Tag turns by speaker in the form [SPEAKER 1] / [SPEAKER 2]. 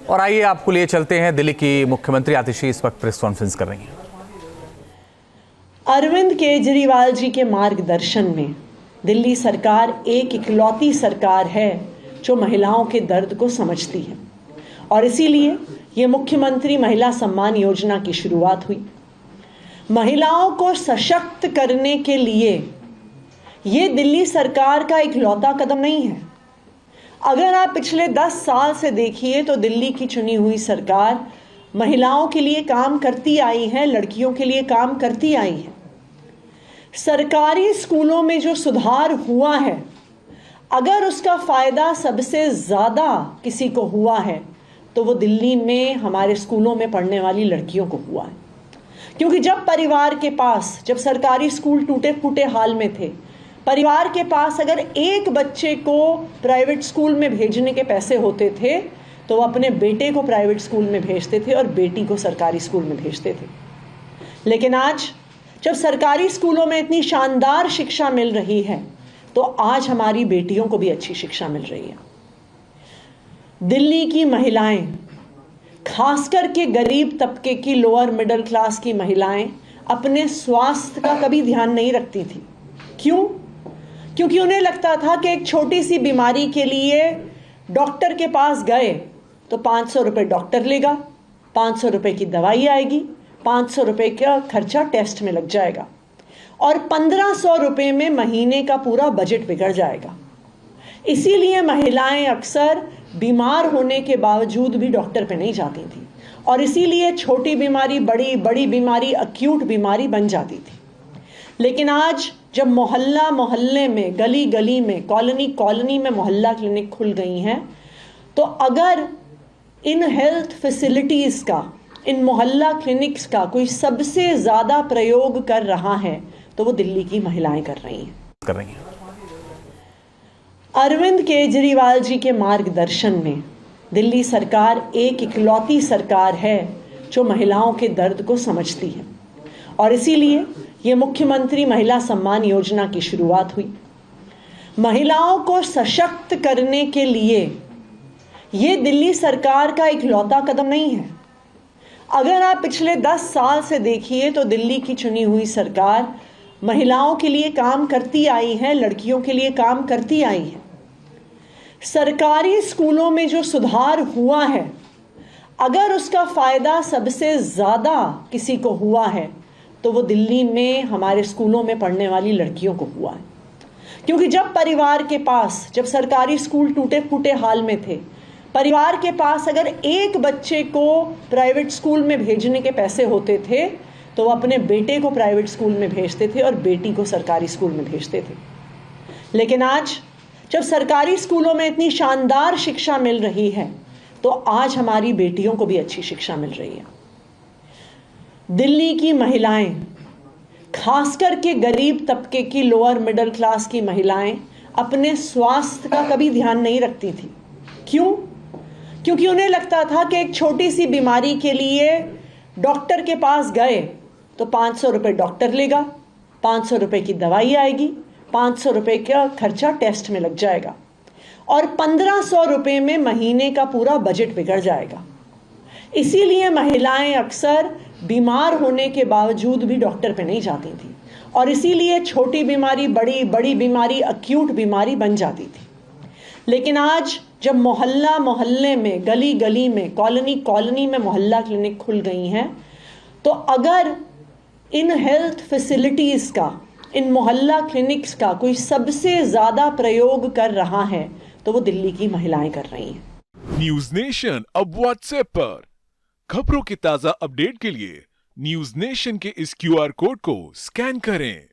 [SPEAKER 1] और आइए आपको लिए चलते हैं, दिल्ली की मुख्यमंत्री आतिशी इस वक्त प्रेस कॉन्फ्रेंस कर रही हैं।
[SPEAKER 2] अरविंद केजरीवाल जी के मार्गदर्शन में दिल्ली सरकार एक इकलौती सरकार है जो महिलाओं के दर्द को समझती है और इसीलिए ये मुख्यमंत्री महिला सम्मान योजना की शुरुआत हुई। महिलाओं को सशक्त करने के लिए ये दिल्ली सरकार का इकलौता कदम नहीं है। अगर आप पिछले 10 साल से देखिए तो दिल्ली की चुनी हुई सरकार महिलाओं के लिए काम करती आई है, लड़कियों के लिए काम करती आई है। सरकारी स्कूलों में जो सुधार हुआ है, अगर उसका फायदा सबसे ज़्यादा किसी को हुआ है तो वो दिल्ली में हमारे स्कूलों में पढ़ने वाली लड़कियों को हुआ है। क्योंकि जब परिवार के पास, जब सरकारी स्कूल टूटे फूटे हाल में थे, परिवार के पास अगर एक बच्चे को प्राइवेट स्कूल में भेजने के पैसे होते थे तो वो अपने बेटे को प्राइवेट स्कूल में भेजते थे और बेटी को सरकारी स्कूल में भेजते थे। लेकिन आज जब सरकारी स्कूलों में इतनी शानदार शिक्षा मिल रही है तो आज हमारी बेटियों को भी अच्छी शिक्षा मिल रही है। दिल्ली की महिलाएं, खासकर के गरीब तबके की, लोअर मिडिल क्लास की महिलाएं अपने स्वास्थ्य का कभी ध्यान नहीं रखती थी। क्यों? क्योंकि उन्हें लगता था कि एक छोटी सी बीमारी के लिए डॉक्टर के पास गए तो 500 रुपये डॉक्टर लेगा, 500 रुपये की दवाई आएगी, 500 रुपये का खर्चा टेस्ट में लग जाएगा और 1500 रुपये में महीने का पूरा बजट बिगड़ जाएगा। इसीलिए महिलाएं अक्सर बीमार होने के बावजूद भी डॉक्टर पे नहीं जाती थी और इसीलिए छोटी बीमारी बड़ी, बड़ी बीमारी अक्यूट बीमारी बन जाती थी। लेकिन आज जब मोहल्ला मोहल्ले में, गली गली में, कॉलोनी कॉलोनी में मोहल्ला क्लिनिक खुल गई हैं, तो अगर इन हेल्थ फैसिलिटीज़ का, इन मोहल्ला क्लिनिक्स का कोई सबसे ज़्यादा प्रयोग कर रहा है तो वो दिल्ली की महिलाएं कर रही हैं। अरविंद केजरीवाल जी के मार्गदर्शन में दिल्ली सरकार एक इकलौती सरकार है जो महिलाओं के दर्द को समझती है और इसीलिए ये मुख्यमंत्री महिला सम्मान योजना की शुरुआत हुई। महिलाओं को सशक्त करने के लिए ये दिल्ली सरकार का इकलौता कदम नहीं है। अगर आप पिछले 10 साल से देखिए तो दिल्ली की चुनी हुई सरकार महिलाओं के लिए काम करती आई है, लड़कियों के लिए काम करती आई है। सरकारी स्कूलों में जो सुधार हुआ है, अगर उसका फायदा सबसे ज़्यादा किसी को हुआ है तो वो दिल्ली में हमारे स्कूलों में पढ़ने वाली लड़कियों को हुआ है। क्योंकि जब परिवार के पास, जब सरकारी स्कूल टूटे फूटे हाल में थे, परिवार के पास अगर एक बच्चे को प्राइवेट स्कूल में भेजने के पैसे होते थे तो वो अपने बेटे को प्राइवेट स्कूल में भेजते थे और बेटी को सरकारी स्कूल में भेजते थे। लेकिन आज जब सरकारी स्कूलों में इतनी शानदार शिक्षा मिल रही है तो आज हमारी बेटियों को भी अच्छी शिक्षा मिल रही है। दिल्ली की महिलाएं, खासकर के गरीब तबके की, लोअर मिडिल क्लास की महिलाएं अपने स्वास्थ्य का कभी ध्यान नहीं रखती थी। क्यों? क्योंकि उन्हें लगता था कि एक छोटी सी बीमारी के लिए डॉक्टर के पास गए तो 500 रुपये डॉक्टर लेगा, 500 रुपये की दवाई आएगी, 500 रुपये का खर्चा टेस्ट में लग जाएगा और 1500 रुपये में महीने का पूरा बजट बिगड़ जाएगा। इसीलिए महिलाएं अक्सर बीमार होने के बावजूद भी डॉक्टर पे नहीं जाती थी और इसीलिए छोटी बीमारी बड़ी, बड़ी बीमारी अक्यूट बीमारी बन जाती थी। लेकिन आज जब मोहल्ला मोहल्ले में, गली गली में, कॉलोनी कॉलोनी में मोहल्ला क्लिनिक खुल गई हैं, तो अगर इन हेल्थ फैसिलिटीज़ का, इन मोहल्ला क्लिनिक्स का कोई सबसे ज़्यादा प्रयोग कर रहा है तो वो दिल्ली की महिलाएं कर रही हैं।
[SPEAKER 3] न्यूज नेशन अब व्हाट्सएप पर खबरों के ताजा अपडेट के लिए न्यूज नेशन के इस QR कोड को स्कैन करें।